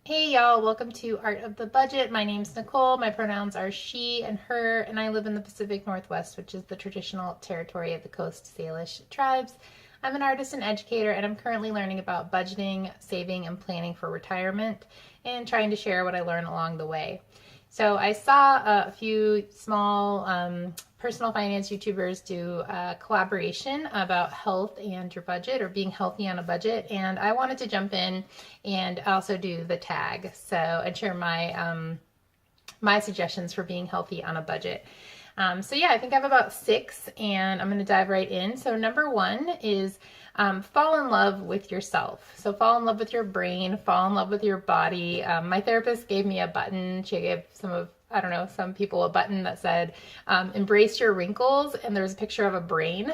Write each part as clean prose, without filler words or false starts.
Hey y'all, welcome to Art of the Budget. My name's Nicole. My pronouns are she and her, and I live in the Pacific Northwest, which is the traditional territory of the Coast Salish tribes. I'm an artist and educator, and I'm currently learning about budgeting, saving, and planning for retirement, and trying to share what I learn along the way. So I saw a few small personal finance YouTubers do a collaboration about health and your budget, or being healthy on a budget, and I wanted to jump in and also do the tag and share my suggestions for being healthy on a budget. So yeah, I think I have about 6, and I'm going to dive right in. So number 1 is fall in love with yourself. So fall in love with your brain, fall in love with your body. My therapist gave me a button. She gave some people a button that said, embrace your wrinkles. And there's a picture of a brain,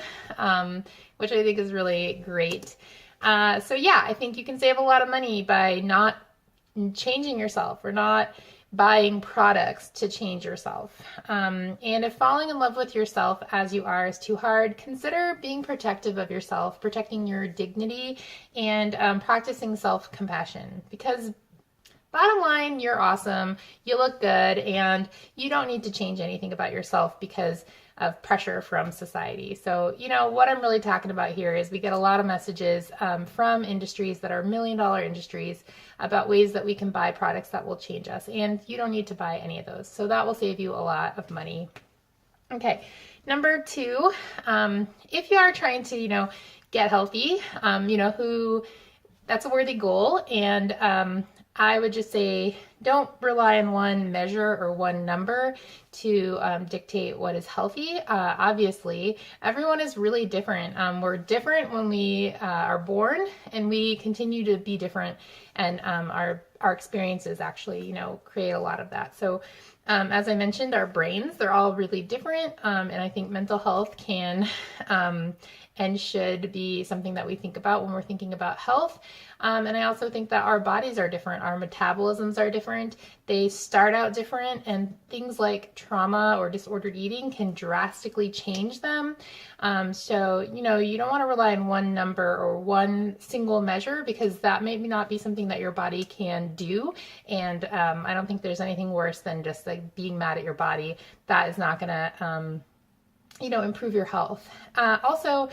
which I think is really great. So yeah, I think you can save a lot of money by not changing yourself or not buying products to change yourself. And if falling in love with yourself as you are is too hard, consider being protective of yourself, protecting your dignity, and practicing self-compassion. Because bottom line, you're awesome, you look good, and you don't need to change anything about yourself because of pressure from society. So, what I'm really talking about here is we get a lot of messages from industries that are $1 million industries about ways that we can buy products that will change us. And you don't need to buy any of those. So that will save you a lot of money. Okay, number 2, if you are trying to, get healthy, that's a worthy goal. And I would just say, don't rely on one measure or one number to dictate what is healthy. Obviously, everyone is really different. We're different when we are born, and we continue to be different. And our experiences actually, create a lot of that. So as I mentioned, our brains, they're all really different. And I think mental health can and should be something that we think about when we're thinking about health. And I also think that our bodies are different. Our metabolisms are different. They start out different, and things like trauma or disordered eating can drastically change them. So, you don't want to rely on one number or one single measure, because that may not be something that your body can do. And I don't think there's anything worse than just like being mad at your body. That is not going to improve your health. Also,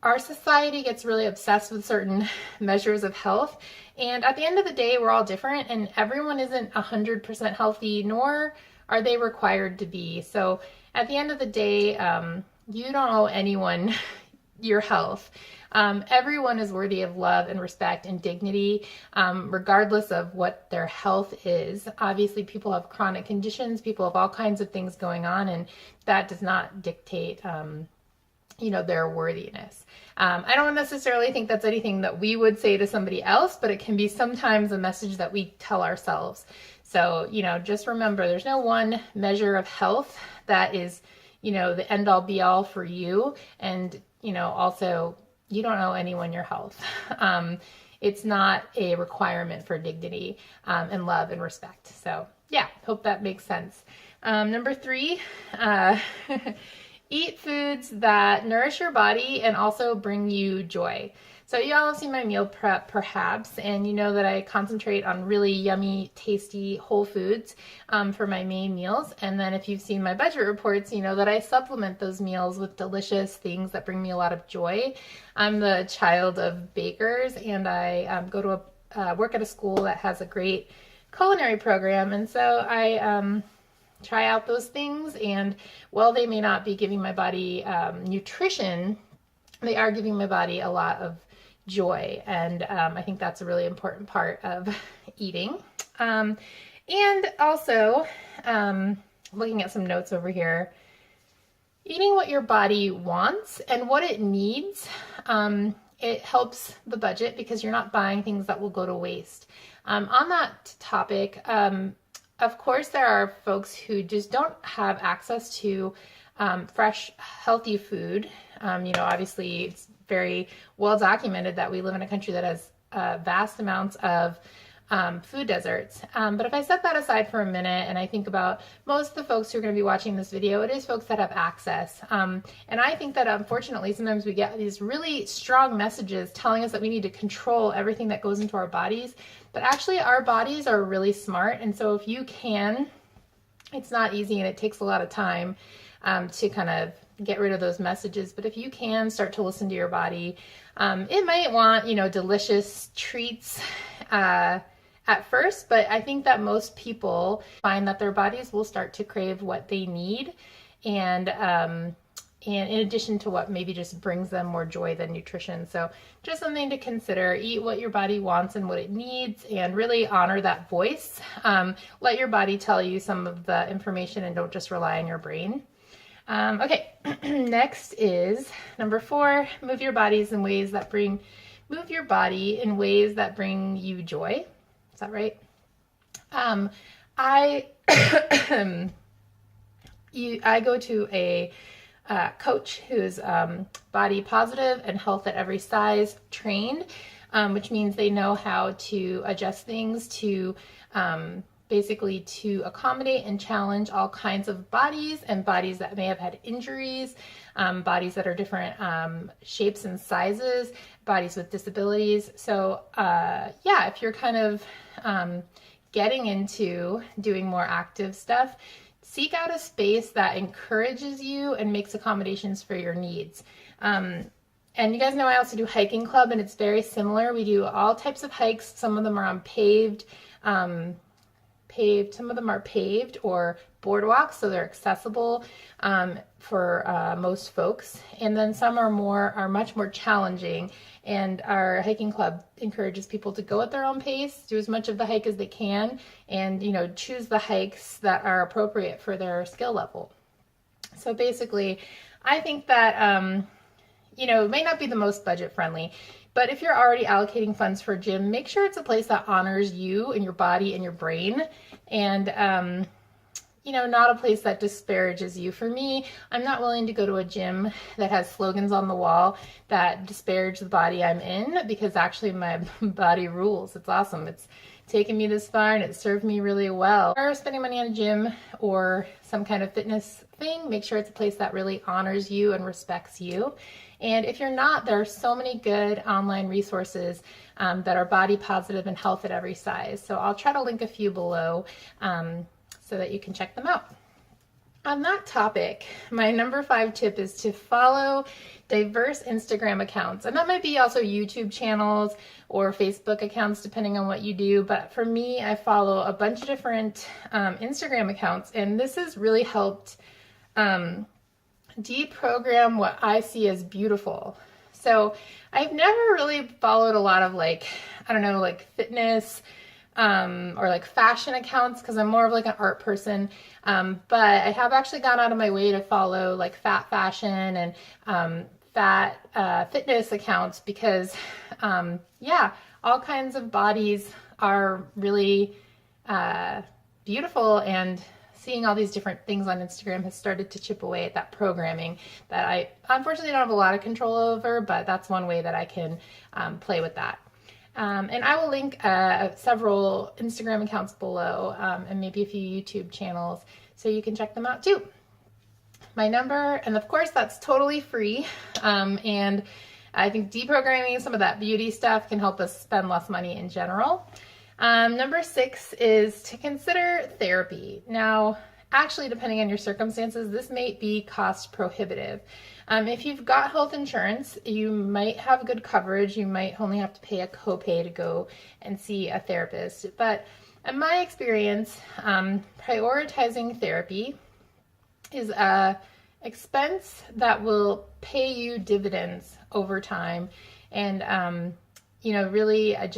our society gets really obsessed with certain measures of health. And at the end of the day, we're all different, and everyone isn't 100% healthy, nor are they required to be. So at the end of the day, you don't owe anyone your health. Everyone is worthy of love and respect and dignity, regardless of what their health is. Obviously, people have chronic conditions, people have all kinds of things going on, and that does not dictate, their worthiness. I don't necessarily think that's anything that we would say to somebody else, but it can be sometimes a message that we tell ourselves. So, just remember, there's no one measure of health that is, the end all be all for you. And, also, you don't owe anyone your health. It's not a requirement for dignity and love and respect. So yeah, hope that makes sense. Number 3, eat foods that nourish your body and also bring you joy. So you all have seen my meal prep perhaps, and you know that I concentrate on really yummy, tasty whole foods for my main meals. And then if you've seen my budget reports, you know that I supplement those meals with delicious things that bring me a lot of joy. I'm the child of bakers, and I go to work at a school that has a great culinary program. And so I try out those things, and while they may not be giving my body nutrition, they are giving my body a lot of joy. And I think that's a really important part of eating. And also, looking at some notes over here, eating what your body wants and what it needs, it helps the budget because you're not buying things that will go to waste. On that topic, of course, there are folks who just don't have access to fresh, healthy food. Obviously, it's very well documented that we live in a country that has vast amounts of food deserts. But if I set that aside for a minute and I think about most of the folks who are going to be watching this video, it is folks that have access. And I think that unfortunately sometimes we get these really strong messages telling us that we need to control everything that goes into our bodies. But actually our bodies are really smart. And so if you can, it's not easy and it takes a lot of time to kind of get rid of those messages. But if you can start to listen to your body, it might want, delicious treats at first, but I think that most people find that their bodies will start to crave what they need. And in addition to what maybe just brings them more joy than nutrition. So just something to consider. Eat what your body wants and what it needs, and really honor that voice. Let your body tell you some of the information and don't just rely on your brain. Okay, next is number 4, move your body in ways that bring you joy. Is that right? I go to a coach who's body positive and health at every size trained, which means they know how to adjust things to basically to accommodate and challenge all kinds of bodies, and bodies that may have had injuries, bodies that are different shapes and sizes, bodies with disabilities. So if you're kind of getting into doing more active stuff, seek out a space that encourages you and makes accommodations for your needs. And you guys know I also do hiking club, and it's very similar. We do all types of hikes. Some of them are on paved, some of them are paved or boardwalks, so they're accessible for most folks. And then some are much more challenging. And our hiking club encourages people to go at their own pace, do as much of the hike as they can, and choose the hikes that are appropriate for their skill level. So basically, I think that it may not be the most budget friendly, but if you're already allocating funds for a gym, make sure it's a place that honors you and your body and your brain, and not a place that disparages you. For me, I'm not willing to go to a gym that has slogans on the wall that disparage the body I'm in, because actually my body rules. It's awesome. It's taken me this far and it served me really well. If you're spending money on a gym or some kind of fitness thing, make sure it's a place that really honors you and respects you. And if you're not, there are so many good online resources that are body positive and health at every size. So I'll try to link a few below so that you can check them out. On that topic, my number 5 tip is to follow diverse Instagram accounts. And that might be also YouTube channels or Facebook accounts, depending on what you do. But for me, I follow a bunch of different Instagram accounts, and this has really helped deprogram what I see as beautiful. So I've never really followed a lot of fitness or fashion accounts, because I'm more of an art person. But I have actually gone out of my way to follow fat fashion and fat fitness accounts, because all kinds of bodies are really beautiful, and seeing all these different things on Instagram has started to chip away at that programming that I unfortunately don't have a lot of control over, but that's one way that I can play with that. And I will link several Instagram accounts below, and maybe a few YouTube channels, so you can check them out too. My number, and of course that's totally free, and I think deprogramming some of that beauty stuff can help us spend less money in general. Number 6 is to consider therapy. Now, actually, depending on your circumstances, this may be cost prohibitive. If you've got health insurance, you might have good coverage. You might only have to pay a copay to go and see a therapist. But in my experience, prioritizing therapy is a expense that will pay you dividends over time. And, really, I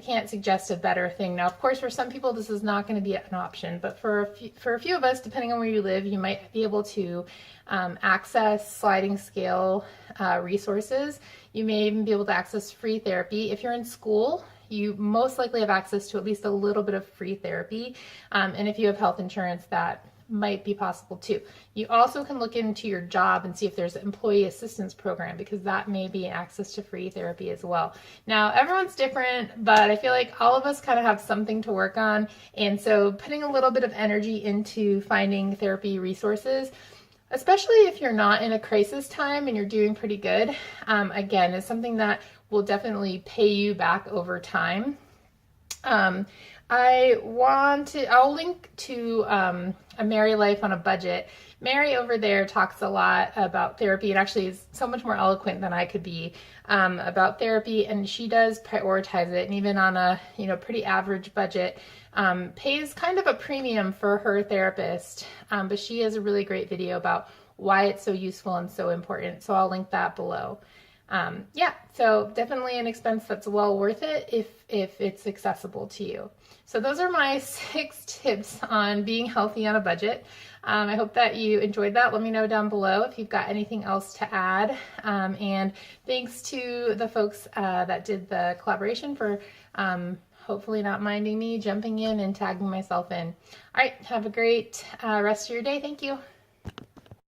can't suggest a better thing. Now, of course, for some people, this is not going to be an option, but for a few of us, depending on where you live, you might be able to access sliding scale resources. You may even be able to access free therapy. If you're in school, you most likely have access to at least a little bit of free therapy. And if you have health insurance, that might be possible too. You also can look into your job and see if there's an employee assistance program, because that may be access to free therapy as well. Now, everyone's different, but I feel like all of us kind of have something to work on. And so putting a little bit of energy into finding therapy resources, especially if you're not in a crisis time and you're doing pretty good, again, is something that will definitely pay you back over time. I'll link to A Merry Life on a Budget. Mary over there talks a lot about therapy, and actually is so much more eloquent than I could be about therapy, and she does prioritize it, and even on a pretty average budget, pays kind of a premium for her therapist, but she has a really great video about why it's so useful and so important, so I'll link that below. Yeah, so definitely an expense that's well worth it if it's accessible to you. So those are my 6 tips on being healthy on a budget. I hope that you enjoyed that. Let me know down below if you've got anything else to add. And thanks to the folks that did the collaboration for hopefully not minding me jumping in and tagging myself in. All right, have a great rest of your day. Thank you.